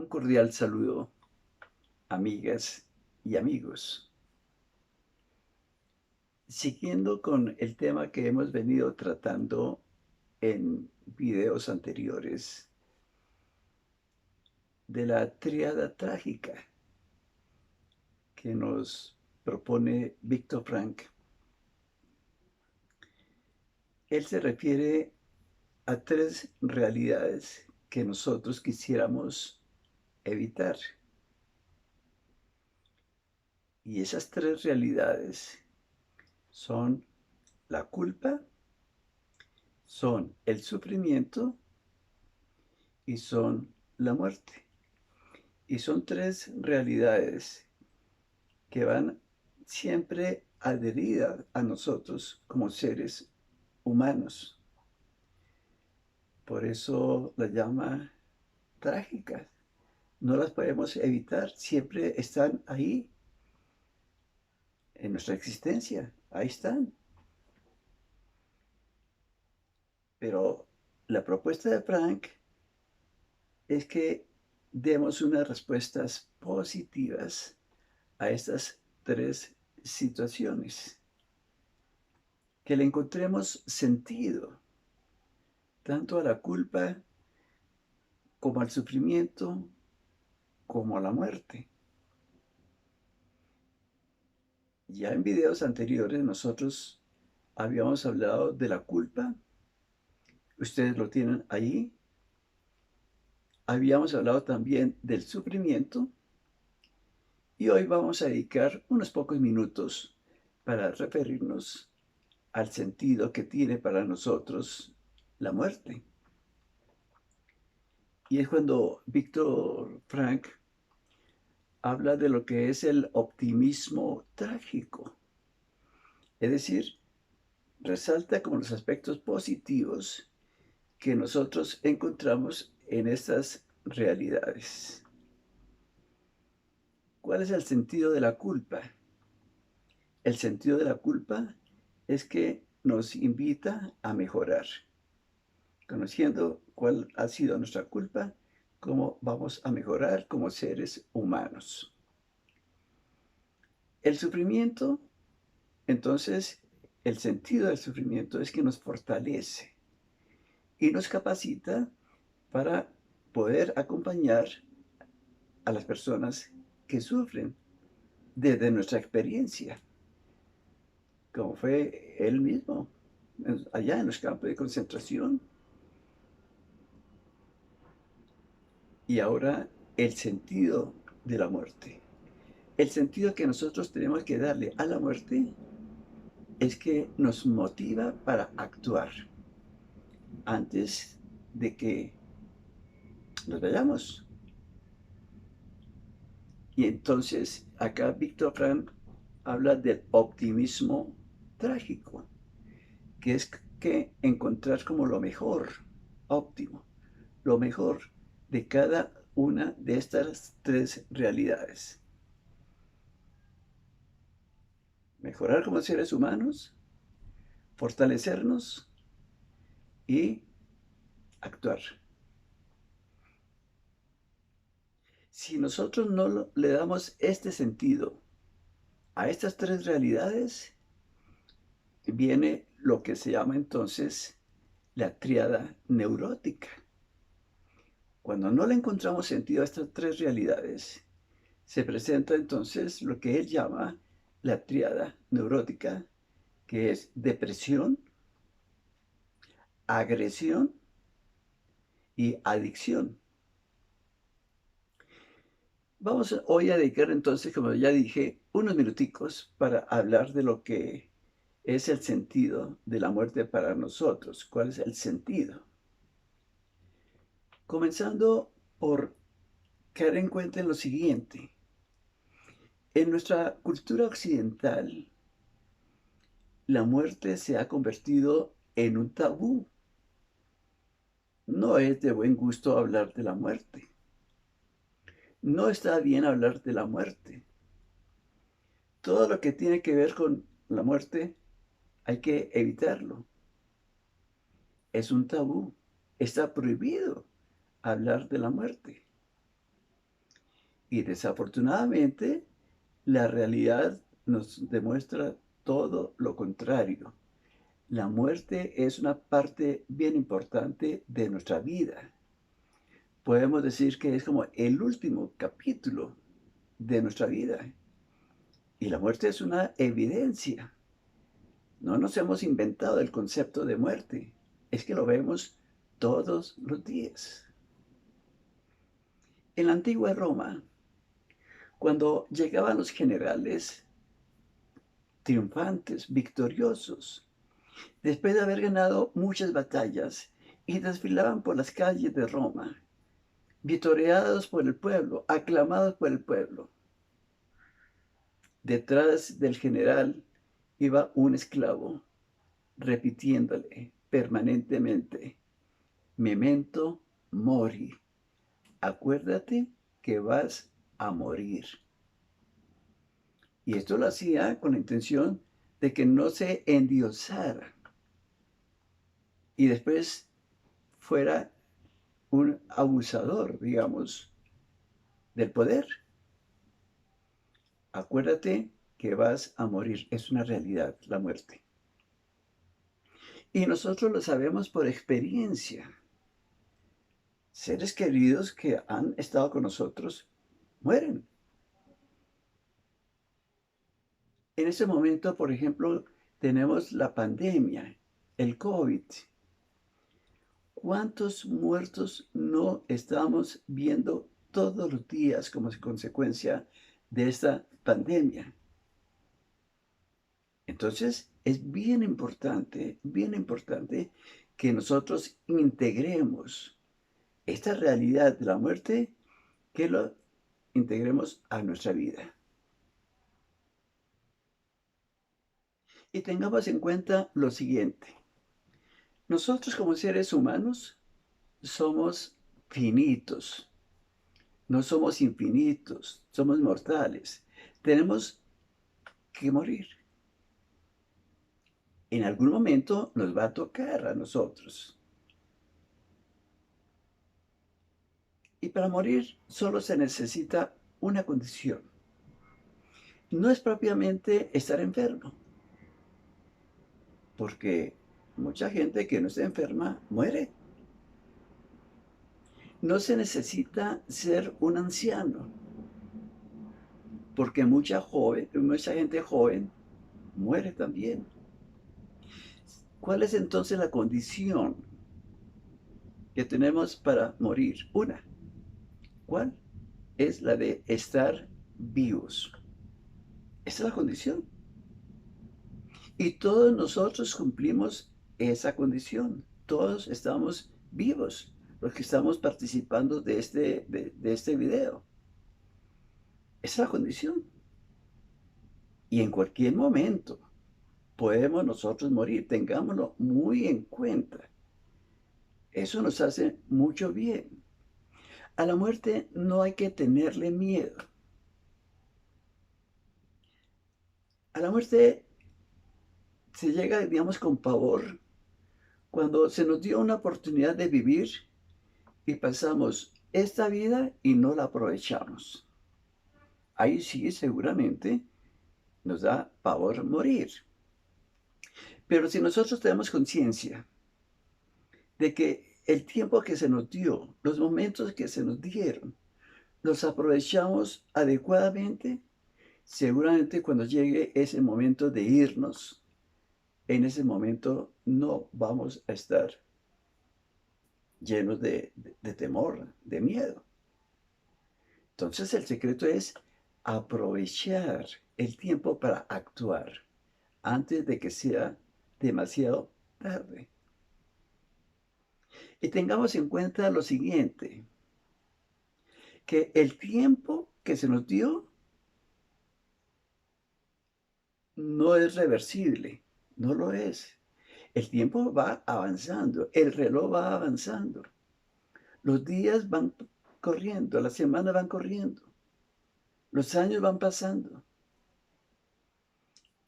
Un cordial saludo, amigas y amigos. Siguiendo con el tema que hemos venido tratando en videos anteriores de la tríada trágica que nos propone Viktor Frankl. Él se refiere a tres realidades que nosotros quisiéramos evitar. Y esas tres realidades son la culpa, son el sufrimiento y son la muerte. Y son tres realidades que van siempre adheridas a nosotros como seres humanos. Por eso las llama trágicas. No las podemos evitar, siempre están ahí en nuestra existencia, ahí están. Pero la propuesta de Frank es que demos unas respuestas positivas a estas tres situaciones, que le encontremos sentido tanto a la culpa como al sufrimiento como a la muerte. Ya en videos anteriores nosotros habíamos hablado de la culpa, ustedes lo tienen ahí. Habíamos hablado también del sufrimiento y hoy vamos a dedicar unos pocos minutos para referirnos al sentido que tiene para nosotros la muerte. Y es cuando Viktor Frankl habla de lo que es el optimismo trágico. Es decir, resalta como los aspectos positivos que nosotros encontramos en estas realidades. ¿Cuál es el sentido de la culpa? El sentido de la culpa es que nos invita a mejorar. Conociendo cuál ha sido nuestra culpa, cómo vamos a mejorar como seres humanos. El sufrimiento, entonces, el sentido del sufrimiento es que nos fortalece y nos capacita para poder acompañar a las personas que sufren desde nuestra experiencia, como fue él mismo allá en los campos de concentración. Y ahora el sentido de la muerte. El sentido que nosotros tenemos que darle a la muerte es que nos motiva para actuar antes de que nos vayamos. Y entonces acá Viktor Frankl habla del optimismo trágico, que es que encontrar como lo mejor, óptimo, lo mejor de cada una de estas tres realidades. Mejorar como seres humanos, fortalecernos y actuar. Si nosotros no le damos este sentido a estas tres realidades, viene lo que se llama entonces la tríada neurótica. Cuando no le encontramos sentido a estas tres realidades, se presenta entonces lo que él llama la tríada neurótica, que es depresión, agresión y adicción. Vamos hoy a dedicar entonces, como ya dije, unos minuticos para hablar de lo que es el sentido de la muerte para nosotros. ¿Cuál es el sentido? Comenzando por caer en cuenta en lo siguiente. En nuestra cultura occidental, la muerte se ha convertido en un tabú. No es de buen gusto hablar de la muerte. No está bien hablar de la muerte. Todo lo que tiene que ver con la muerte hay que evitarlo. Es un tabú. Está prohibido hablar de la muerte. Y desafortunadamente, la realidad nos demuestra todo lo contrario. La muerte es una parte bien importante de nuestra vida. Podemos decir que es como el último capítulo de nuestra vida. Y la muerte es una evidencia. No nos hemos inventado el concepto de muerte. Es que lo vemos todos los días. En la antigua Roma, cuando llegaban los generales triunfantes, victoriosos, después de haber ganado muchas batallas, y desfilaban por las calles de Roma, vitoreados por el pueblo, aclamados por el pueblo. Detrás del general iba un esclavo repitiéndole permanentemente, memento mori, acuérdate que vas a morir. Y esto lo hacía con la intención de que no se endiosara y después fuera un abusador, digamos, del poder. Acuérdate que vas a morir. Es una realidad, la muerte. Y nosotros lo sabemos por experiencia. Seres queridos que han estado con nosotros mueren. En este momento, por ejemplo, tenemos la pandemia, el COVID. ¿Cuántos muertos no estamos viendo todos los días como consecuencia de esta pandemia? Entonces, es bien importante que nosotros integremos esta realidad de la muerte, que lo integremos a nuestra vida. Y tengamos en cuenta lo siguiente. Nosotros como seres humanos somos finitos, no somos infinitos, somos mortales. Tenemos que morir. En algún momento nos va a tocar a nosotros. Y para morir solo se necesita una condición. No es propiamente estar enfermo, porque mucha gente que no está enferma muere. No se necesita ser un anciano, porque mucha gente joven muere también. ¿Cuál es entonces la condición que tenemos para morir? Una. ¿Cuál? Es la de estar vivos. Esa es la condición. Y todos nosotros cumplimos esa condición. Todos estamos vivos, los que estamos participando de este video. Esa es la condición. Y en cualquier momento podemos nosotros morir. Tengámoslo muy en cuenta. Eso nos hace mucho bien. A la muerte no hay que tenerle miedo. A la muerte se llega, digamos, con pavor cuando se nos dio una oportunidad de vivir y pasamos esta vida y no la aprovechamos. Ahí sí seguramente nos da pavor morir. Pero si nosotros tenemos conciencia de que el tiempo que se nos dio, los momentos que se nos dieron, los aprovechamos adecuadamente, seguramente cuando llegue ese momento de irnos, en ese momento no vamos a estar llenos de temor, de miedo. Entonces el secreto es aprovechar el tiempo para actuar antes de que sea demasiado tarde. Y tengamos en cuenta lo siguiente, que el tiempo que se nos dio no es reversible, no lo es. El tiempo va avanzando, el reloj va avanzando, los días van corriendo, las semanas van corriendo, los años van pasando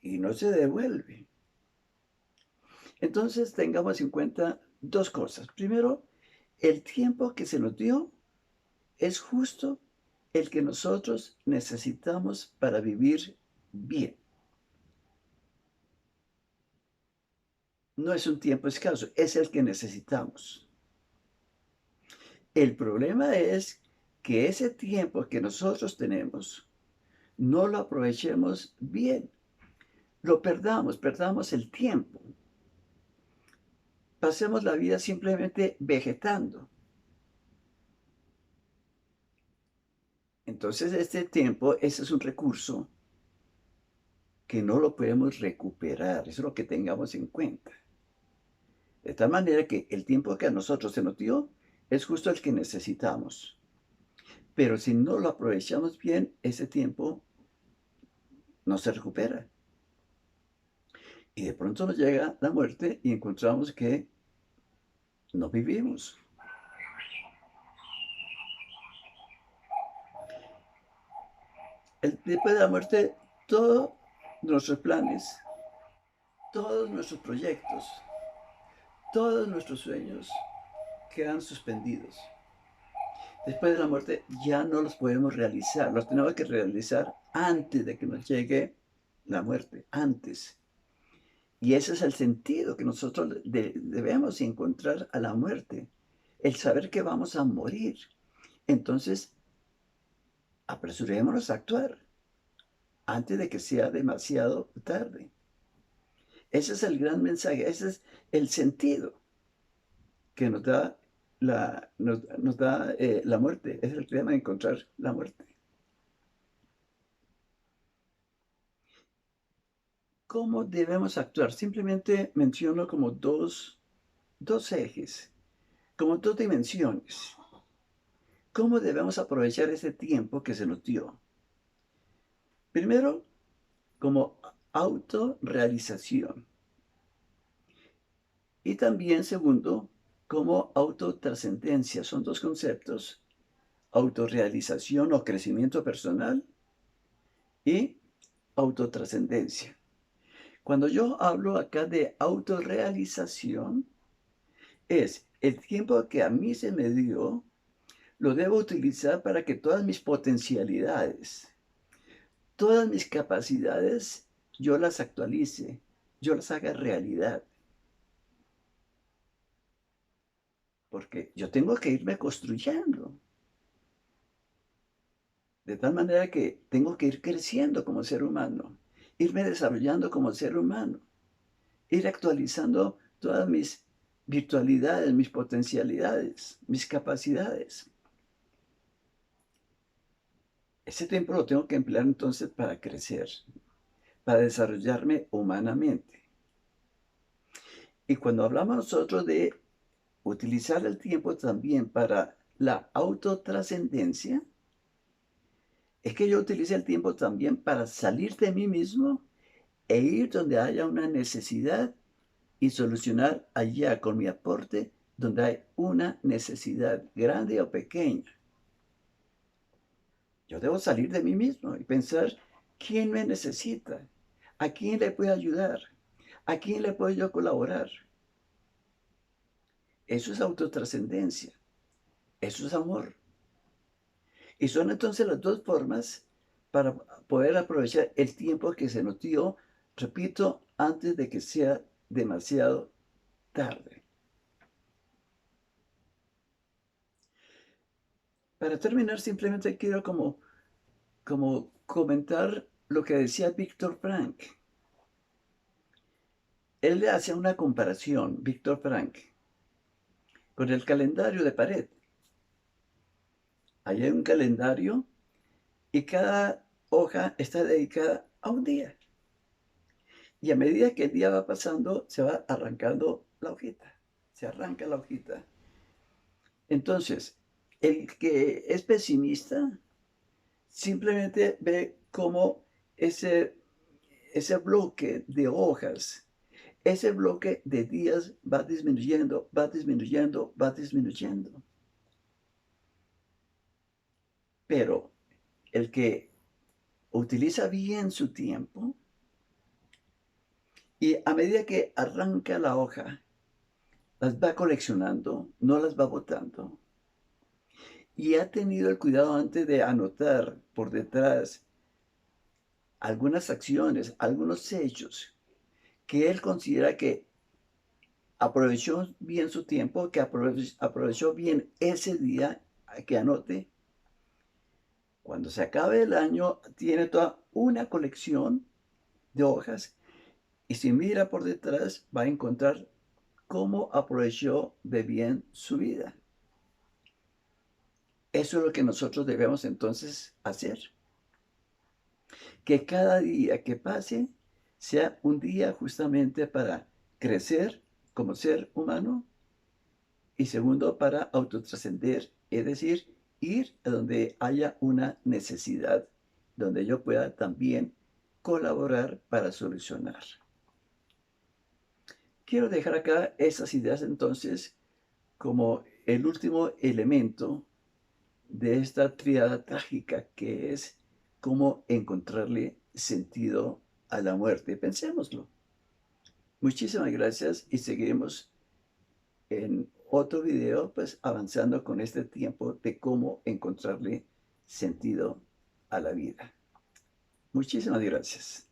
y no se devuelve. Entonces tengamos en cuenta dos cosas. Primero, el tiempo que se nos dio es justo el que nosotros necesitamos para vivir bien. No es un tiempo escaso, es el que necesitamos. El problema es que ese tiempo que nosotros tenemos no lo aprovechemos bien, lo perdamos el tiempo. Pasemos la vida simplemente vegetando. Entonces este tiempo, ese es un recurso que no lo podemos recuperar, eso es lo que tengamos en cuenta. De tal manera que el tiempo que a nosotros se nos dio es justo el que necesitamos. Pero si no lo aprovechamos bien, ese tiempo no se recupera. Y de pronto nos llega la muerte y encontramos que no vivimos. Después de la muerte, todos nuestros planes, todos nuestros proyectos, todos nuestros sueños quedan suspendidos. Después de la muerte ya no los podemos realizar, los tenemos que realizar antes de que nos llegue la muerte, antes. Y ese es el sentido que nosotros debemos encontrar a la muerte, el saber que vamos a morir. Entonces, apresurémonos a actuar antes de que sea demasiado tarde. Ese es el gran mensaje, ese es el sentido que nos da la muerte, es el tema de encontrar la muerte. ¿Cómo debemos actuar? Simplemente menciono como dos ejes, como dos dimensiones. ¿Cómo debemos aprovechar ese tiempo que se nos dio? Primero, como autorrealización. Y también, segundo, como autotrascendencia. Son dos conceptos: autorrealización o crecimiento personal y autotrascendencia. Cuando yo hablo acá de autorrealización, es el tiempo que a mí se me dio, lo debo utilizar para que todas mis potencialidades, todas mis capacidades, yo las actualice, yo las haga realidad. Porque yo tengo que irme construyendo. De tal manera que tengo que ir creciendo como ser humano, irme desarrollando como ser humano, ir actualizando todas mis virtualidades, mis potencialidades, mis capacidades. Ese tiempo lo tengo que emplear entonces para crecer, para desarrollarme humanamente. Y cuando hablamos nosotros de utilizar el tiempo también para la autotrascendencia, es que yo utilice el tiempo también para salir de mí mismo e ir donde haya una necesidad y solucionar allá con mi aporte donde hay una necesidad, grande o pequeña. Yo debo salir de mí mismo y pensar quién me necesita, a quién le puedo ayudar, a quién le puedo yo colaborar. Eso es autotrascendencia, eso es amor. Y son entonces las dos formas para poder aprovechar el tiempo que se nos dio, repito, antes de que sea demasiado tarde. Para terminar, simplemente quiero como comentar lo que decía Víctor Frank. Él le hace una comparación, Víctor Frank, con el calendario de pared. Ahí hay un calendario y cada hoja está dedicada a un día. Y a medida que el día va pasando, se va arrancando la hojita. Se arranca la hojita. Entonces, el que es pesimista simplemente ve cómo ese, ese bloque de hojas, ese bloque de días va disminuyendo, va disminuyendo, va disminuyendo. Pero el que utiliza bien su tiempo y a medida que arranca la hoja, las va coleccionando, no las va botando. y ha tenido el cuidado antes de anotar por detrás algunas acciones, algunos hechos que él considera que aprovechó bien su tiempo, que aprovechó bien ese día, que anote, cuando se acabe el año, tiene toda una colección de hojas y si mira por detrás va a encontrar cómo aprovechó de bien su vida. Eso es lo que nosotros debemos entonces hacer. Que cada día que pase sea un día justamente para crecer como ser humano y segundo para autotrascender, es decir, ir a donde haya una necesidad, donde yo pueda también colaborar para solucionar. Quiero dejar acá esas ideas entonces como el último elemento de esta tríada trágica que es cómo encontrarle sentido a la muerte. Pensémoslo. Muchísimas gracias y seguiremos en otro video pues avanzando con este tiempo de cómo encontrarle sentido a la vida. Muchísimas gracias.